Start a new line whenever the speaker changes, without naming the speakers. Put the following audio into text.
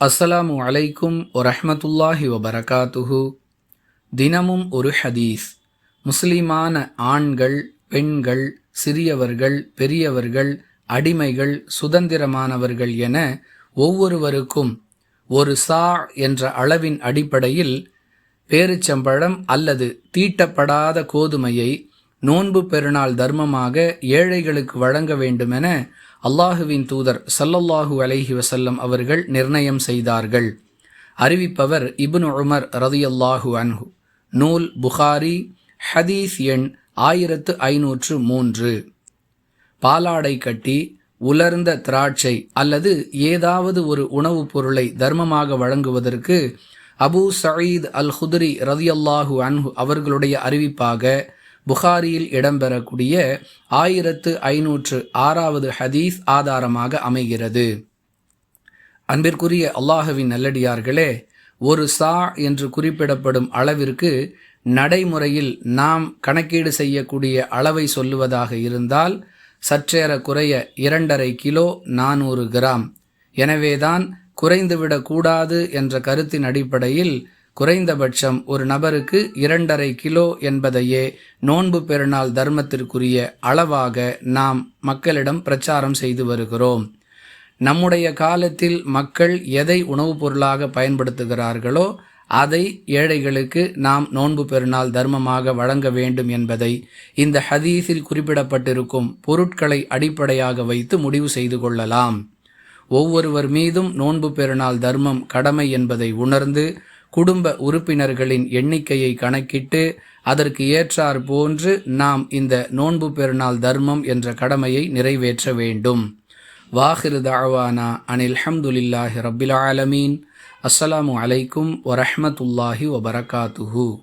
அஸ்ஸலாமு அலைக்கும் வரஹ்மத்துல்லாஹி வபரகாத்துஹு. தினமும் ஒரு ஹதீஸ். முஸ்லிமான ஆண்கள், பெண்கள், சிறியவர்கள், பெரியவர்கள், அடிமைகள், சுதந்திரமானவர்கள் என ஒவ்வொருவருக்கும் ஒரு சா என்ற அளவின் அடிப்படையில் பேரிச்சம்பழம் அல்லது தீட்டப்படாத கோதுமையை நோன்பு பெருநாள் தர்மமாக ஏழைகளுக்கு வழங்க வேண்டுமென அல்லாஹுவின் தூதர் ஸல்லல்லாஹு அலைஹி வஸல்லம் அவர்கள் நிர்ணயம் செய்தார்கள். அறிவிப்பவர் இப்னு உமர் ரலியல்லாஹு அன்ஹு. நூல் புகாரி, ஹதீஸ் எண் 1503. பாலாடை கட்டி, உலர்ந்த திராட்சை அல்லது ஏதாவது ஒரு உணவுப் பொருளை தர்மமாக வழங்குவதற்கு அபூ சயீத் அல் குத்ரி ரலியல்லாஹு அன்ஹு அவர்களுடைய அறிவிப்பாக புகாரியில் இடம்பெறக்கூடிய 1506வது ஹதீஸ் ஆதாரமாக அமைகிறது. அன்பிற்குரிய அல்லாஹுவின் நல்லடியார்களே, ஒரு சா என்று குறிப்பிடப்படும் அளவிற்கு நடைமுறையில் நாம் கணக்கீடு செய்யக்கூடிய அளவை சொல்லுவதாக இருந்தால் சற்றேறக்குறைய 2.5 கிலோ 400 கிராம். எனவேதான் குறைந்துவிடக்கூடாது என்ற கருத்தின் அடிப்படையில் குறைந்தபட்சம் ஒரு நபருக்கு 2.5 கிலோ என்பதையே நோன்பு பெருநாள் தர்மத்திற்குரிய அளவாக நாம் மக்களிடம் பிரச்சாரம் செய்து வருகிறோம். நம்முடைய காலத்தில் மக்கள் எதை உணவுப் பொருளாக பயன்படுத்துகிறார்களோ அதை ஏழைகளுக்கு நாம் நோன்பு பெருநாள் தர்மமாக வழங்க வேண்டும் என்பதை இந்த ஹதீஸில் குறிப்பிடப்பட்டிருக்கும் பொருட்களை அடிப்படையாக வைத்து முடிவு செய்து கொள்ளலாம். ஒவ்வொருவர் மீதும் நோன்பு பெருநாள் தர்மம் கடமை என்பதை உணர்ந்து குடும்ப உறுப்பினர்களின் எண்ணிக்கையை கணக்கிட்டு அதற்கு ஏற்றார் போன்று நாம் இந்த நோன்பு பெருநாள் தர்மம் என்ற கடமையை நிறைவேற்ற வேண்டும். வாஹிரு தஅவானா அனில் ஹம்துலில்லாஹி ரப்பில் ஆலமீன். அஸ்ஸலாமு அலைக்கும் வரஹ்மத்துல்லாஹி வபரகாத்துஹு.